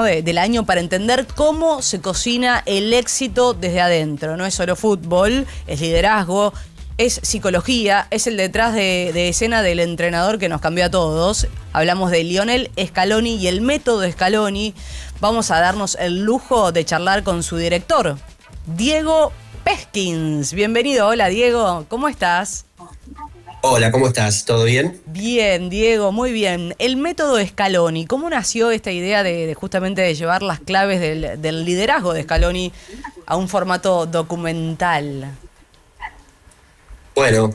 del año para entender cómo se cocina el éxito desde adentro. No es solo fútbol, es liderazgo, es psicología, es el detrás de escena del entrenador que nos cambió a todos. Hablamos de Lionel Scaloni y el método Scaloni. Vamos a darnos el lujo de charlar con su director, Diego Peskins. Bienvenido, hola Diego, ¿cómo estás? Hola, ¿cómo estás? ¿Todo bien? Bien, Diego, muy bien. El método Scaloni, ¿cómo nació esta idea de justamente de llevar las claves del liderazgo de Scaloni a un formato documental? Bueno,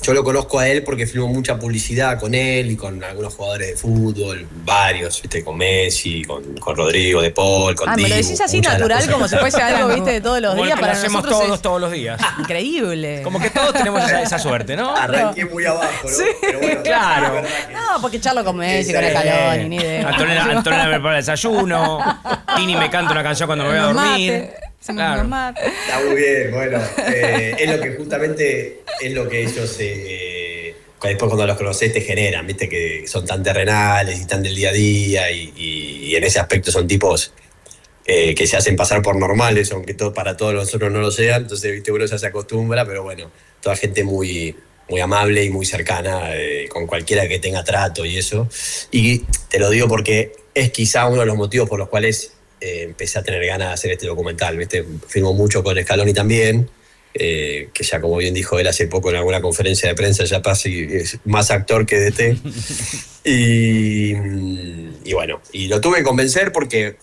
yo lo conozco a él porque filmó mucha publicidad con él y con algunos jugadores de fútbol, varios, ¿viste? Con Messi, con Rodrigo de Paul, con Dibu. Me lo decís así natural, como si fuese algo, ¿viste? De todos los como días. Para Para hacemos nosotros todos los días. Increíble. Como que todos tenemos esa suerte, ¿no? Arranqué muy abajo, ¿no? Sí, pero bueno, claro. No, porque charlo con Messi, con Scaloni, ni idea. Antonella me prepara el desayuno. Tini me canta una canción cuando me voy a dormir. Claro. Está muy bien, bueno. Es lo que justamente es lo que ellos después cuando los conoces te generan, viste, que son tan terrenales y tan del día a día y en ese aspecto son tipos que se hacen pasar por normales, aunque para todos nosotros no lo sean. Entonces, viste, uno ya se acostumbra, pero bueno, toda gente muy, muy amable y muy cercana con cualquiera que tenga trato y eso. Y te lo digo porque es quizá uno de los motivos por los cuales empecé a tener ganas de hacer este documental, ¿viste? Filmo mucho con Scaloni también, que ya como bien dijo él hace poco en alguna conferencia de prensa, ya es más actor que DT. Y bueno, y lo tuve que convencer porque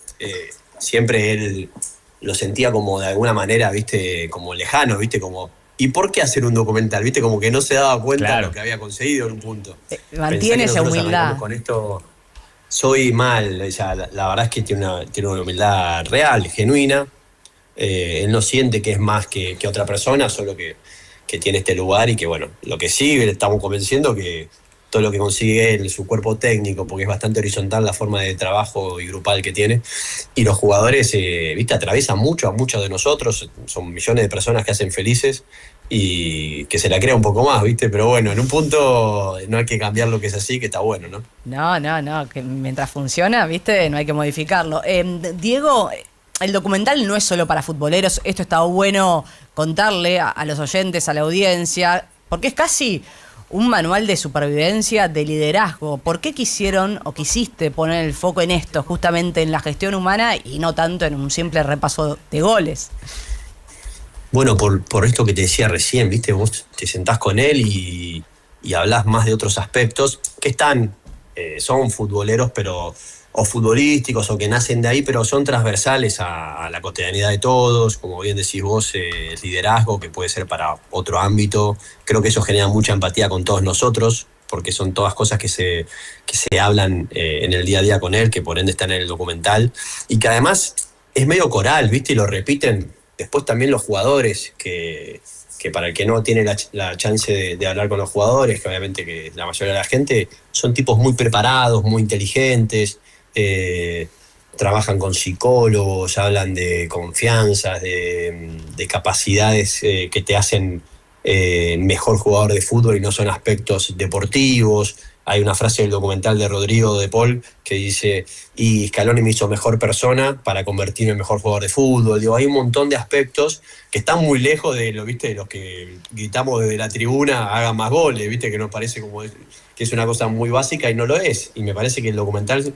siempre él lo sentía como de alguna manera, ¿viste? Como lejano, ¿viste? Como, ¿y por qué hacer un documental? ¿Viste? Como que no se daba cuenta de lo que había conseguido en un punto. Mantiene esa humildad. Con esto soy mal, o sea, la verdad es que tiene una humildad real, genuina. Él no siente que es más que otra persona, solo que tiene este lugar y que, bueno, lo que sí, le estamos convenciendo que todo lo que consigue él, su cuerpo técnico, porque es bastante horizontal la forma de trabajo y grupal que tiene, y los jugadores, viste, atraviesan mucho a muchos de nosotros, son millones de personas que hacen felices y que se la crea un poco más, viste, pero bueno, en un punto no hay que cambiar lo que es así, que está bueno, ¿no? No, que mientras funciona, viste, no hay que modificarlo. Diego, el documental no es solo para futboleros, esto está bueno contarle a los oyentes, a la audiencia, porque es casi un manual de supervivencia, de liderazgo. ¿Por qué quisieron o quisiste poner el foco en esto, justamente en la gestión humana y no tanto en un simple repaso de goles? Bueno, por esto que te decía recién, viste, vos te sentás con él y hablás más de otros aspectos que son futboleros, pero o futbolísticos o que nacen de ahí, pero son transversales a la cotidianidad de todos, como bien decís vos, el liderazgo, que puede ser para otro ámbito. Creo que eso genera mucha empatía con todos nosotros, porque son todas cosas que se hablan en el día a día con él, que por ende están en el documental, y que además es medio coral, ¿viste? Y lo repiten después también los jugadores, que para el que no tiene la chance de hablar con los jugadores, que obviamente que la mayoría de la gente, son tipos muy preparados, muy inteligentes, trabajan con psicólogos, hablan de confianzas, de capacidades que te hacen mejor jugador de fútbol y no son aspectos deportivos. Hay una frase del documental de Rodrigo de Paul que dice, y Scaloni me hizo mejor persona para convertirme en mejor jugador de fútbol. Digo, hay un montón de aspectos que están muy lejos de lo, ¿viste? De los que gritamos desde la tribuna, hagan más goles, ¿viste? Que nos parece como que es una cosa muy básica y no lo es. Y me parece que el documental,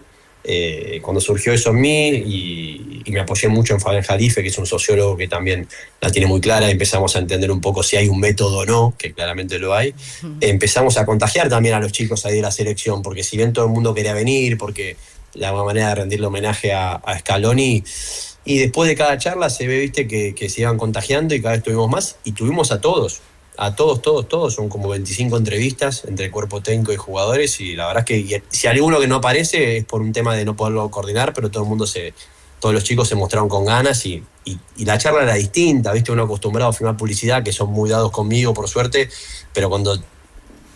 cuando surgió eso en mí y me apoyé mucho en Fabián Jalife, que es un sociólogo que también la tiene muy clara, empezamos a entender un poco si hay un método o no, que claramente lo hay. Empezamos a contagiar también a los chicos ahí de la selección, porque si bien todo el mundo quería venir, porque la manera de rendirle homenaje a Scaloni, y después de cada charla se ve, viste, que se iban contagiando y cada vez tuvimos más, y tuvimos a todos, son como 25 entrevistas entre cuerpo técnico y jugadores, y la verdad es que si hay alguno que no aparece es por un tema de no poderlo coordinar, pero todos los chicos se mostraron con ganas y la charla era distinta, viste, uno acostumbrado a filmar publicidad, que son muy dados conmigo por suerte, pero cuando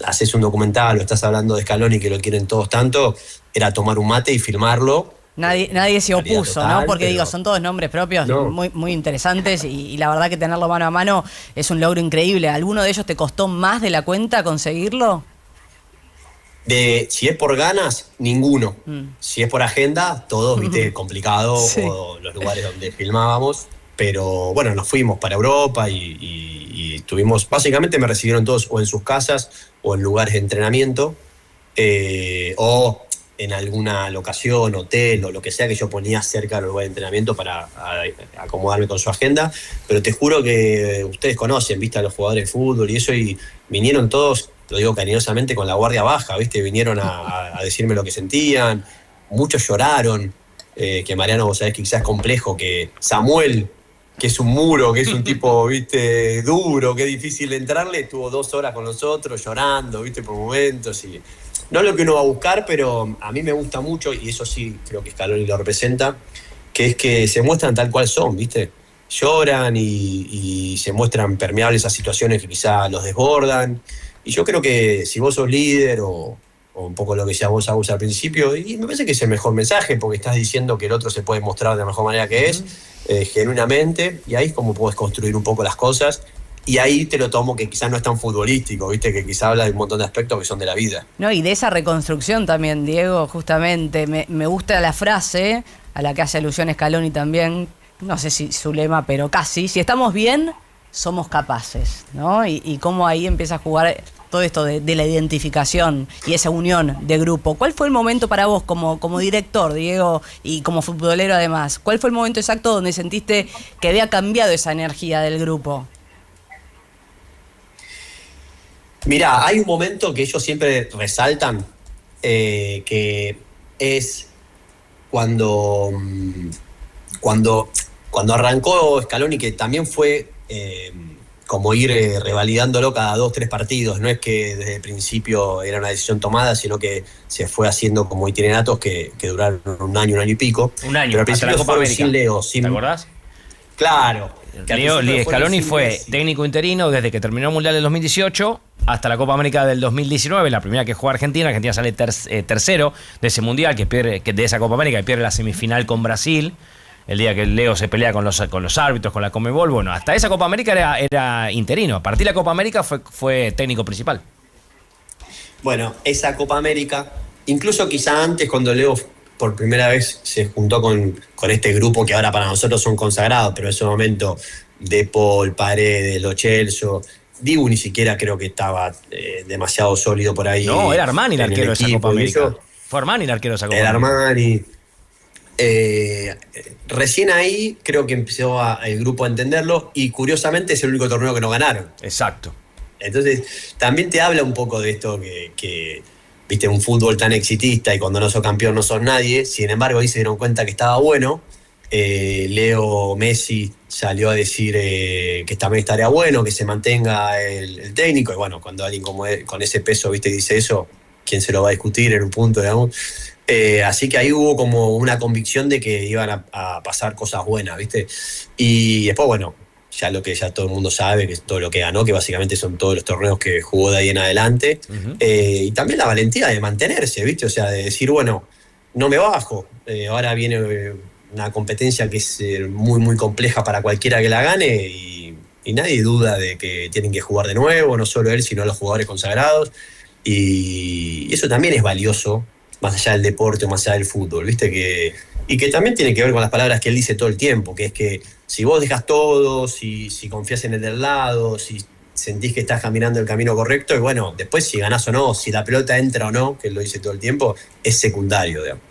haces un documental o estás hablando de Scaloni, que lo quieren todos tanto, era tomar un mate y filmarlo. Nadie se opuso, total, ¿no? Porque digo, son todos nombres propios, no, muy, muy interesantes y la verdad que tenerlo mano a mano es un logro increíble. ¿Alguno de ellos te costó más de la cuenta conseguirlo? Si es por ganas, ninguno. Si es por agenda, todos, viste, complicado, Sí. o los lugares donde filmábamos. Pero bueno, nos fuimos para Europa y estuvimos, básicamente me recibieron todos o en sus casas o en lugares de entrenamiento, o en alguna locación, hotel o lo que sea que yo ponía cerca del lugar de entrenamiento para acomodarme con su agenda. Pero te juro que ustedes conocen, viste, a los jugadores de fútbol y eso, y vinieron todos, lo digo cariñosamente, con la guardia baja, viste, vinieron a decirme lo que sentían, muchos lloraron, que Mariano, vos sabés que quizás es complejo, que Samuel, que es un muro, que es un tipo, viste, duro, que es difícil entrarle, estuvo 2 horas con nosotros llorando, viste, por momentos. Y no es lo que uno va a buscar, pero a mí me gusta mucho, y eso sí creo que Scaloni lo representa, que es que se muestran tal cual son, viste. Lloran y se muestran permeables a situaciones que quizá los desbordan. Y yo creo que si vos sos líder o un poco lo que decías vos, Agus, al principio, y me parece que es el mejor mensaje, porque estás diciendo que el otro se puede mostrar de la mejor manera que es, genuinamente, y ahí es como podés construir un poco las cosas, y ahí te lo tomo que quizás no es tan futbolístico, viste, que quizás habla de un montón de aspectos que son de la vida. No, y de esa reconstrucción también, Diego, justamente. Me gusta la frase a la que hace alusión Scaloni también, no sé si su lema, pero casi. Si estamos bien, somos capaces, ¿no? Y cómo ahí empieza a jugar todo esto de la identificación y esa unión de grupo. ¿Cuál fue el momento para vos como director, Diego, y como futbolero además? ¿Cuál fue el momento exacto donde sentiste que había cambiado esa energía del grupo? Mirá, hay un momento que ellos siempre resaltan, que es cuando arrancó Scaloni, que también fue como ir revalidándolo cada 2-3 partidos. No es que desde el principio era una decisión tomada, sino que se fue haciendo como itineratos que duraron un año y pico. Un año, pero al hasta principio la Copa fueron América. sin Leo, ¿Te acordás? Claro. que al principio Scaloni fueron sin fue Messi. técnico interino desde que terminó el Mundial del 2018 hasta la Copa América del 2019, la primera que jugó Argentina. Argentina sale tercero de ese Mundial, de esa Copa América, que pierde la semifinal con Brasil. El día que Leo se pelea con los árbitros, con la Conmebol. Bueno, hasta esa Copa América era interino. A partir de la Copa América fue técnico principal. Bueno, esa Copa América, incluso quizá antes, cuando Leo por primera vez se juntó con este grupo que ahora para nosotros son consagrados, pero en ese momento De Paul, Paredes, Lo Celso, Dibu ni siquiera creo que estaba demasiado sólido por ahí. No, era Armani el arquero de esa Copa América. Eso, Fue Armani el arquero de esa Copa era América. Armani. Recién ahí creo que empezó el grupo a entenderlo, y curiosamente es el único torneo que no ganaron. Exacto. Entonces también te habla un poco de esto que viste, un fútbol tan exitista, y cuando no sos campeón no sos nadie. Sin embargo ahí se dieron cuenta que estaba bueno. Leo Messi salió a decir que también estaría bueno que se mantenga el técnico, y bueno, cuando alguien como él, con ese peso, viste, dice eso, ¿quién se lo va a discutir en un punto, digamos? Así que ahí hubo como una convicción de que iban a pasar cosas buenas, ¿viste? Y después, bueno, ya lo que ya todo el mundo sabe, que es todo lo que ganó, que básicamente son todos los torneos que jugó de ahí en adelante. Y también la valentía de mantenerse, ¿viste? O sea, de decir, bueno, no me bajo. Ahora viene una competencia que es muy, muy compleja para cualquiera que la gane, y nadie duda de que tienen que jugar de nuevo, no solo él, sino los jugadores consagrados. Y eso también es valioso, más allá del deporte o más allá del fútbol, ¿viste? Y que también tiene que ver con las palabras que él dice todo el tiempo, que es que si vos dejas todo, si confías en el del lado, si sentís que estás caminando el camino correcto, y bueno, después si ganás o no, si la pelota entra o no, que él lo dice todo el tiempo, es secundario, digamos.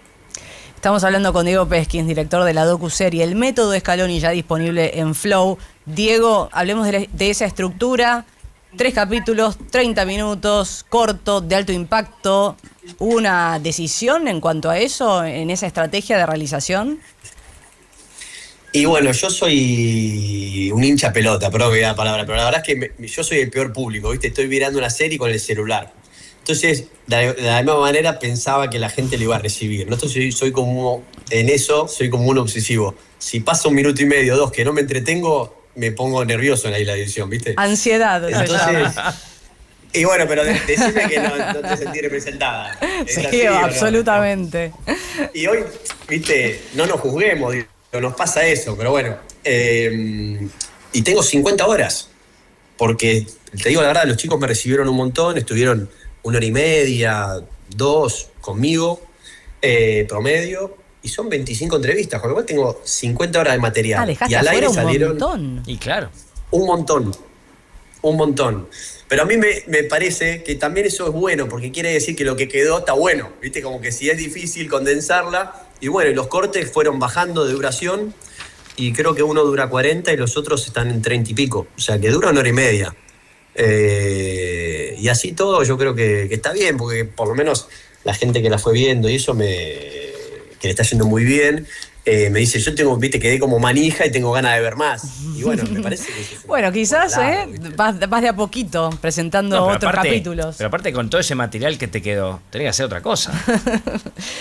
Estamos hablando con Diego Pesquins, director de la docuserie El Método Scaloni, ya disponible en Flow. Diego, hablemos de esa estructura. 3 capítulos, 30 minutos, corto, de alto impacto. ¿Hubo una decisión en cuanto a eso, en esa estrategia de realización? Y bueno, yo soy un hincha pelota, perdón que diga la palabra, pero la verdad es que yo soy el peor público, ¿viste? Estoy mirando una serie con el celular. Entonces, de la misma manera pensaba que la gente lo iba a recibir, ¿no? Entonces soy como, en eso, soy como un obsesivo. Si pasa 1 minuto y medio, 2, que no me entretengo, me pongo nervioso en la edición, ¿viste? Ansiedad, se Entonces, llama. y bueno, pero decime que no te sentís representada. ¿Es Sí, así o no? absolutamente. Y hoy, viste, no nos juzguemos, digo, nos pasa eso, pero bueno. Y tengo 50 horas, porque te digo la verdad, los chicos me recibieron un montón, estuvieron 1 hora y media, 2 conmigo, promedio, y son 25 entrevistas, con lo cual tengo 50 horas de material. Dejaste y al aire afuera un salieron montón. Y claro. un montón. Pero a mí me parece que también eso es bueno, porque quiere decir que lo que quedó está bueno, ¿viste? Como que si es difícil condensarla, y bueno, y los cortes fueron bajando de duración, y creo que uno dura 40 y los otros están en 30 y pico, o sea que dura 1 hora y media. Y así todo yo creo que está bien, porque por lo menos la gente que la fue viendo y eso que le está yendo muy bien, me dice, yo quedé como manija y tengo ganas de ver más. Y bueno, me parece que eso es Bueno, quizás vas de a poquito presentando No, pero otros aparte- capítulos. Pero aparte con todo ese material que te quedó, tenés que hacer otra cosa.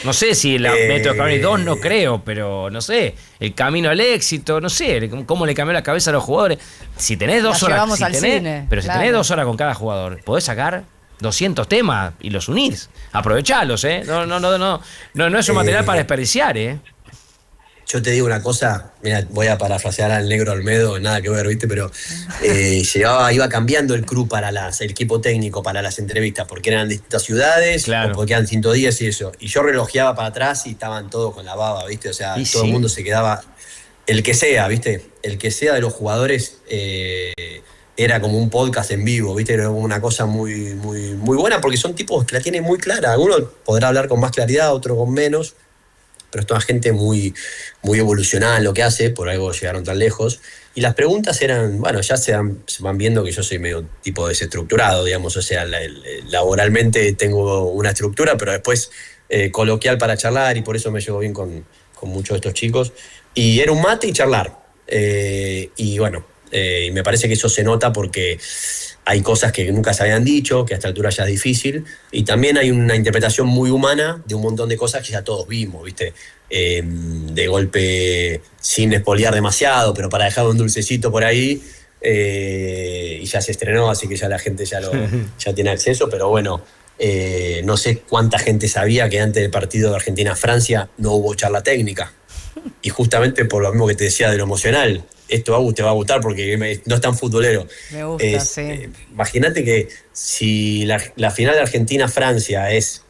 No sé si el método Scaloni 2 no creo, pero no sé, el camino al éxito, no sé, cómo le cambió la cabeza a los jugadores. Si tenés 2 La horas, llevamos al cine, pero si claro. tenés 2 horas con cada jugador, podés sacar 200 temas y los unís. Aprovechalos, ¿eh? No es un material para desperdiciar, ¿eh? Yo te digo una cosa, mira, voy a parafrasear al Negro Olmedo, nada que ver, ¿viste? Pero iba cambiando el crew el equipo técnico para las entrevistas, porque eran distintas ciudades, Claro. o porque eran 110 y eso. Y yo relojeaba para atrás y estaban todos con la baba, ¿viste? O sea, Y todo sí. el mundo se quedaba, el que sea, ¿viste? El que sea de los jugadores era como un podcast en vivo, ¿viste? Era una cosa muy, muy, muy buena, porque son tipos que la tienen muy clara. Alguno podrá hablar con más claridad, otro con menos, pero es toda gente muy, muy evolucionada en lo que hace, por algo llegaron tan lejos. Y las preguntas eran, bueno, ya se van viendo que yo soy medio tipo desestructurado, digamos, o sea, laboralmente tengo una estructura, pero después coloquial para charlar, y por eso me llevo bien con muchos de estos chicos. Y era un mate y charlar. Y bueno, y me parece que eso se nota porque hay cosas que nunca se habían dicho, que a esta altura ya es difícil, y también hay una interpretación muy humana de un montón de cosas que ya todos vimos, ¿viste? De golpe, sin espolear demasiado, pero para dejar un dulcecito por ahí, y ya se estrenó, así que ya la gente ya tiene acceso, pero bueno, no sé cuánta gente sabía que antes del partido de Argentina-Francia no hubo charla técnica, y justamente por lo mismo que te decía de lo emocional. Esto te va a gustar porque no es tan futbolero. Me gusta, sí. Imagínate que si la final de Argentina-Francia es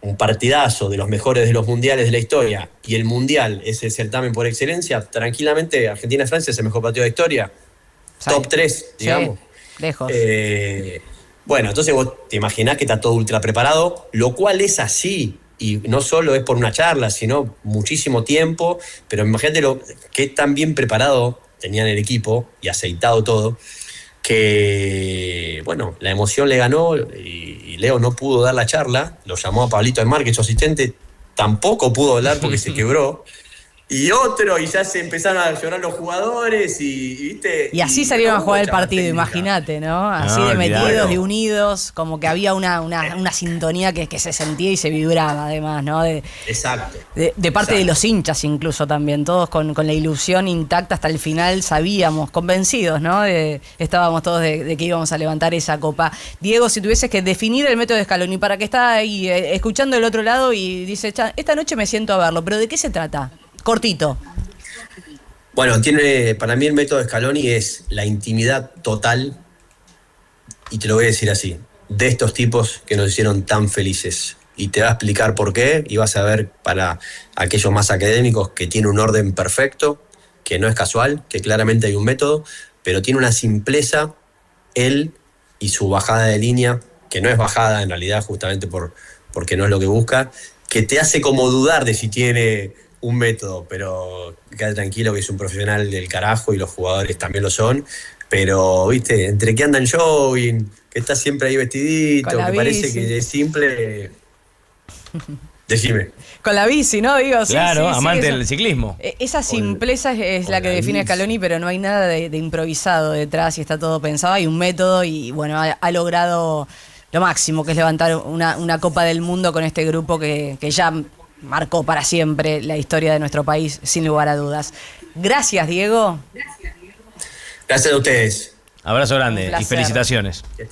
un partidazo de los mejores de los mundiales de la historia, y el mundial es el certamen por excelencia, tranquilamente Argentina-Francia es el mejor partido de la historia. Sí. Top 3, digamos. Sí, lejos. Bueno, entonces vos te imaginás que está todo ultra preparado, lo cual es así. Y no solo es por una charla, sino muchísimo tiempo. Pero imagínate que tan bien preparado tenían el equipo y aceitado todo, que, bueno, la emoción le ganó y Leo no pudo dar la charla. Lo llamó a Pablito Aymar, que es su asistente, tampoco pudo hablar porque se quebró. Y ya se empezaron a llorar los jugadores ¿viste? Y así salieron a jugar el charla partido, técnica. imagínate, ¿no? Así No, de olvidate. metidos, de unidos, como que había una sintonía que se sentía y se vibraba además, ¿no? Exacto. De parte de Exacto. los hinchas incluso también, todos con la ilusión intacta hasta el final, sabíamos, convencidos, ¿no? Estábamos todos de que íbamos a levantar esa copa. Diego, si tuvieses que definir el método de Scaloni, para que está ahí escuchando del otro lado y dice, esta noche me siento a verlo, pero ¿de qué se trata? Cortito. Bueno, para mí el método de Scaloni es la intimidad total, y te lo voy a decir así, de estos tipos que nos hicieron tan felices. Y te va a explicar por qué, y vas a ver, para aquellos más académicos, que tiene un orden perfecto, que no es casual, que claramente hay un método, pero tiene una simpleza, él y su bajada de línea, que no es bajada en realidad, justamente porque no es lo que busca, que te hace como dudar de si tiene un método, pero quédate tranquilo que es un profesional del carajo y los jugadores también lo son. Pero, viste, entre que andan jogging, que está siempre ahí vestidito, Con la que parece bici. que es simple. Decime. Con la bici, ¿no? Digo, sí, Claro, sí, sí, amante eso. del ciclismo. Esa simpleza es la con que la define a bici. Scaloni, pero no hay nada de improvisado detrás y está todo pensado. Hay un método y, bueno, ha logrado lo máximo, que es levantar una Copa del Mundo con este grupo que ya marcó para siempre la historia de nuestro país, sin lugar a dudas. Gracias, Diego. Gracias a ustedes. Abrazo Un grande y placer. felicitaciones.